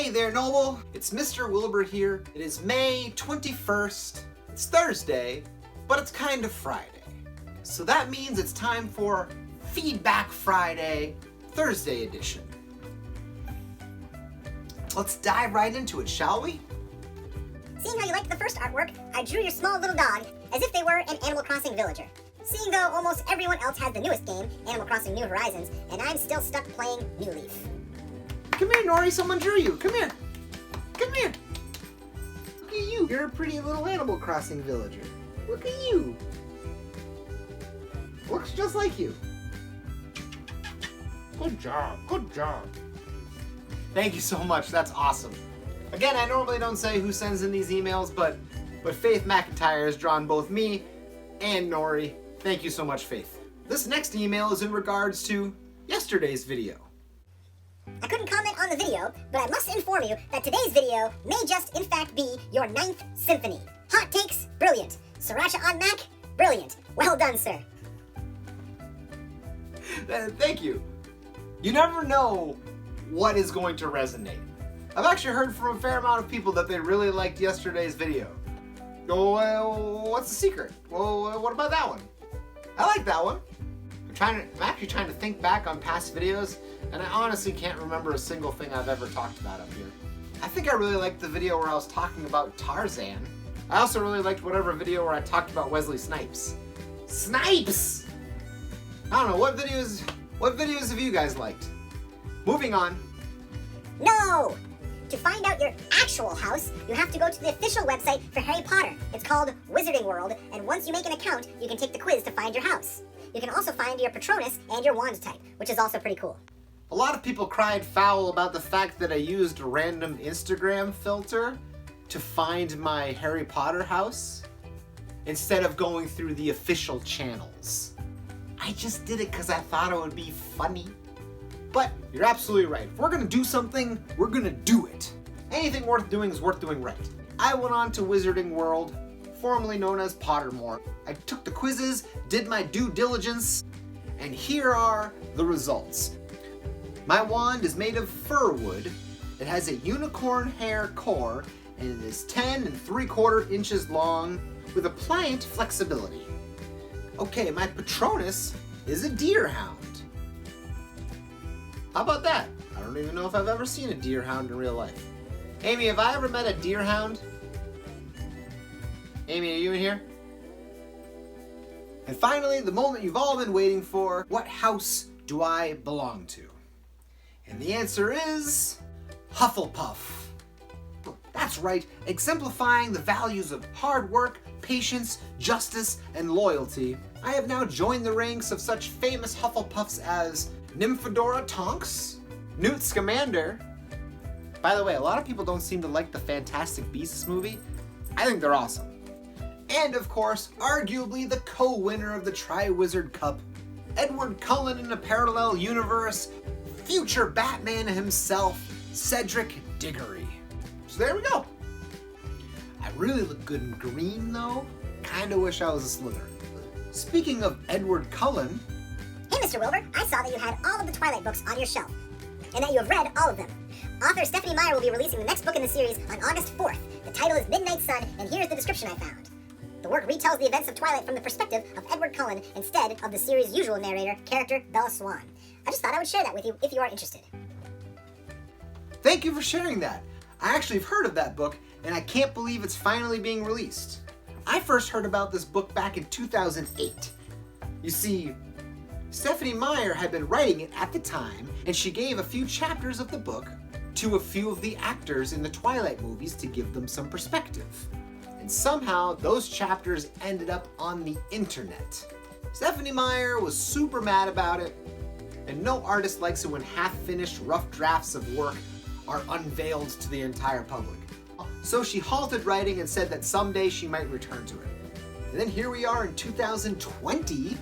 Hey there, Noble. It's Mr. Wilbur here. It is May 21st. It's Thursday, but it's kind of Friday. So that means it's time for Feedback Friday, Thursday edition. Let's dive right into it, shall we? Seeing how you liked the first artwork, I drew your small little dog as if they were an Animal Crossing villager. Seeing though almost everyone else has the newest game, Animal Crossing New Horizons, and I'm still stuck playing New Leaf. Come here, Nori, someone drew you. Come here. Come here. Look at you. You're a pretty little Animal Crossing villager. Look at you. Looks just like you. Good job. Good job. Thank you so much. That's awesome. Again, I normally don't say who sends in these emails, but Faith McIntyre has drawn both me and Nori. Thank you so much, Faith. This next email is in regards to yesterday's video. I couldn't comment on the video, but I must inform you that today's video may just in fact be your 9th symphony. Hot takes, brilliant. Sriracha on Mac, brilliant. Well done, sir. Thank you. You never know what is going to resonate. I've actually heard from a fair amount of people that they really liked yesterday's video. Oh, what's the secret? Well, what about that one? I like that one. I'm actually trying to think back on past videos, and I honestly can't remember a single thing I've ever talked about up here. I think I really liked the video where I was talking about Tarzan. I also really liked whatever video where I talked about Wesley Snipes. Snipes! I don't know, what videos have you guys liked? Moving on. No! To find out your actual house, you have to go to the official website for Harry Potter. It's called Wizarding World, and once you make an account, you can take the quiz to find your house. You can also find your Patronus and your wand type, which is also pretty cool. A lot of people cried foul about the fact that I used a random Instagram filter to find my Harry Potter house instead of going through the official channels. I just did it because I thought it would be funny. But you're absolutely right. If we're gonna do something, we're gonna do it. Anything worth doing is worth doing right. I went on to Wizarding World, formerly known as Pottermore. I took the quizzes, did my due diligence, and here are the results. My wand is made of fir wood. It has a unicorn hair core, and it is 10 3/4 inches long with a pliant flexibility. Okay, my Patronus is a deer hound. How about that? I don't even know if I've ever seen a deer hound in real life. Amy, have I ever met a deer hound? Amy, are you in here? And finally, the moment you've all been waiting for, what house do I belong to? And the answer is Hufflepuff. That's right, exemplifying the values of hard work, patience, justice, and loyalty. I have now joined the ranks of such famous Hufflepuffs as Nymphadora Tonks, Newt Scamander. By the way, a lot of people don't seem to like the Fantastic Beasts movie. I think they're awesome. And of course, arguably the co-winner of the Triwizard Cup, Edward Cullen in a parallel universe, future Batman himself, Cedric Diggory. So there we go. I really look good in green though. Kinda wish I was a Slytherin. Speaking of Edward Cullen, Hey, Mr. Wilbur, I saw that you had all of the Twilight books on your shelf, and that you have read all of them. Author Stephanie Meyer will be releasing the next book in the series on August 4th. The title is Midnight Sun, and here's the description I found. The work retells the events of Twilight from the perspective of Edward Cullen instead of the series' usual narrator, character Bella Swan. I just thought I would share that with you if you are interested. thank you for sharing that. I actually have heard of that book, and I can't believe it's finally being released. I first heard about this book back in 2008. You see, Stephanie Meyer had been writing it at the time, and she gave a few chapters of the book to a few of the actors in the Twilight movies to give them some perspective. And somehow, those chapters ended up on the internet. Stephanie Meyer was super mad about it, and no artist likes it when half-finished rough drafts of work are unveiled to the entire public. So she halted writing and said that someday she might return to it. And then here we are in 2020,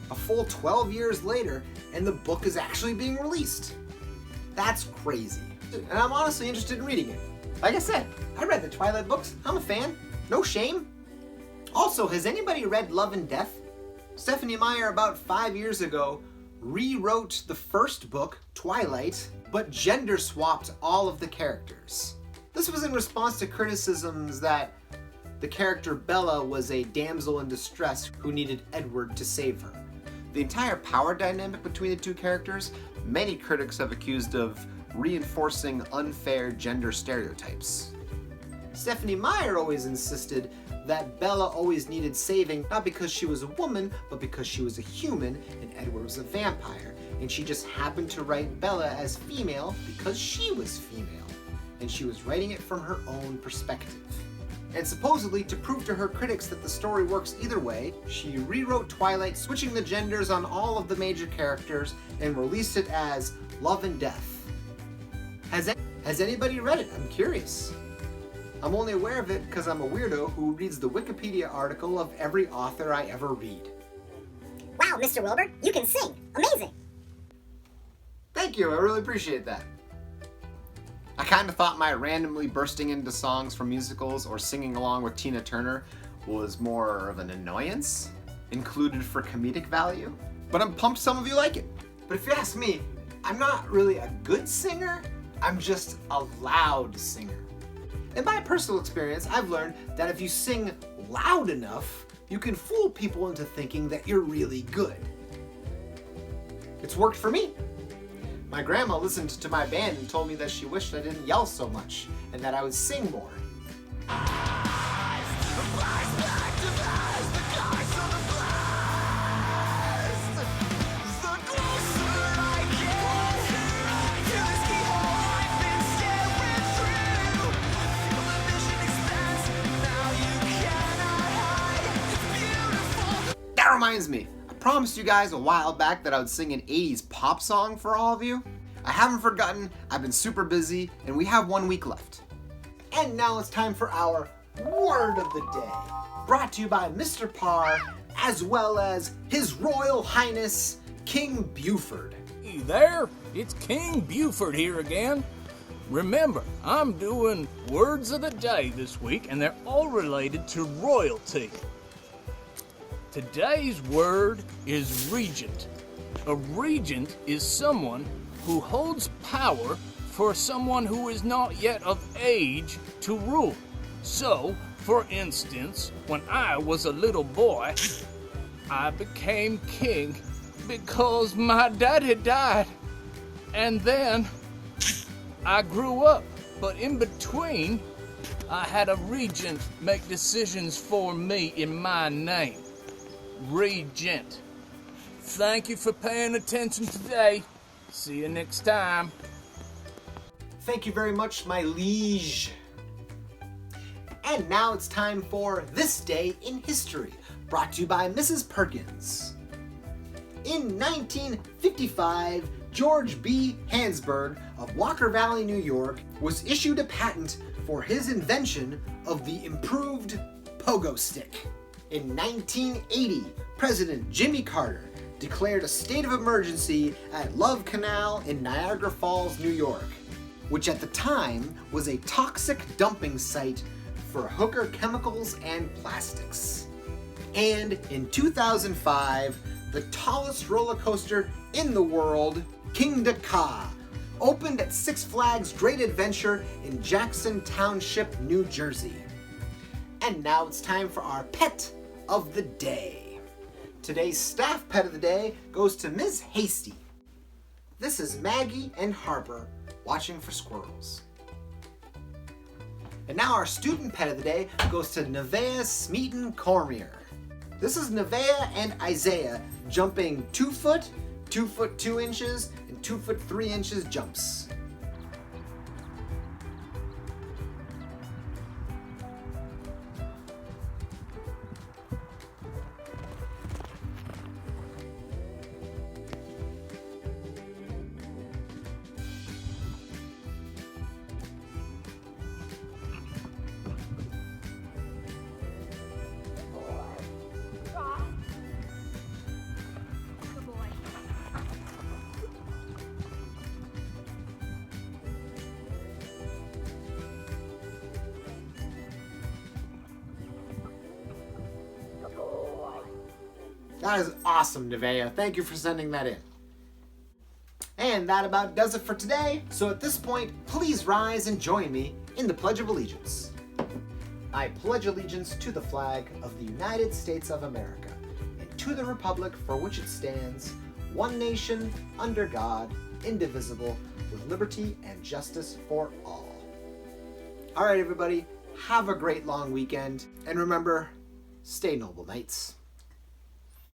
a full 12 years later, and the book is actually being released. That's crazy. And I'm honestly interested in reading it. Like I said, I read the Twilight books. I'm a fan. No shame. Also, has anybody read Love and Death? Stephanie Meyer, about 5 years ago, rewrote the first book, Twilight, but gender swapped all of the characters. This was in response to criticisms that the character Bella was a damsel in distress who needed Edward to save her. The entire power dynamic between the two characters, many critics have accused of reinforcing unfair gender stereotypes. Stephenie Meyer always insisted that Bella always needed saving, not because she was a woman, but because she was a human and Edward was a vampire, and she just happened to write Bella as female because she was female, and she was writing it from her own perspective. And supposedly, to prove to her critics that the story works either way, she rewrote Twilight, switching the genders on all of the major characters, and released it as Love and Death. Has anybody read it? I'm curious. I'm only aware of it because I'm a weirdo who reads the Wikipedia article of every author I ever read. Wow, Mr. Wilbur, you can sing. Amazing. Thank you, I really appreciate that. I kind of thought my randomly bursting into songs from musicals or singing along with Tina Turner was more of an annoyance, included for comedic value, but I'm pumped some of you like it. But if you ask me, I'm not really a good singer, I'm just a loud singer. In my personal experience, I've learned that if you sing loud enough, you can fool people into thinking that you're really good. It's worked for me. My grandma listened to my band and told me that she wished I didn't yell so much and that I would sing more. That reminds me, I promised you guys a while back that I would sing an 80s pop song for all of you. I haven't forgotten, I've been super busy, and we have 1 week left. And now it's time for our Word of the Day, brought to you by Mr. Parr, as well as His Royal Highness, King Buford. Hey there, it's King Buford here again. Remember, I'm doing Words of the Day this week, and they're all related to royalty. Today's word is regent. A regent is someone who holds power for someone who is not yet of age to rule. So, for instance, when I was a little boy, I became king because my daddy died. And then I grew up, but in between, I had a regent make decisions for me in my name. Regent. Thank you for paying attention today. See you next time. Thank you very much, my liege. And now it's time for This Day in History, brought to you by Mrs. Perkins. In 1955, George B. Hansberg of Walker Valley, New York, was issued a patent for his invention of the improved pogo stick. In 1980, President Jimmy Carter declared a state of emergency at Love Canal in Niagara Falls, New York, which at the time was a toxic dumping site for hooker chemicals and plastics. And in 2005, the tallest roller coaster in the world, Kingda Ka, opened at Six Flags Great Adventure in Jackson Township, New Jersey. And now it's time for our pet of the day. Today's staff pet of the day goes to Ms. Hasty. This is Maggie and Harper watching for squirrels. And now our student pet of the day goes to Nevaeh Smeaton Cormier. This is Nevaeh and Isaiah jumping 2 foot, 2 foot 2 inches, and 2 foot 3 inches jumps. That is awesome, Nevaeh. Thank you for sending that in. And that about does it for today. So at this point, please rise and join me in the Pledge of Allegiance. I pledge allegiance to the flag of the United States of America and to the republic for which it stands, one nation, under God, indivisible, with liberty and justice for all. All right, everybody, have a great long weekend. And remember, stay noble, knights.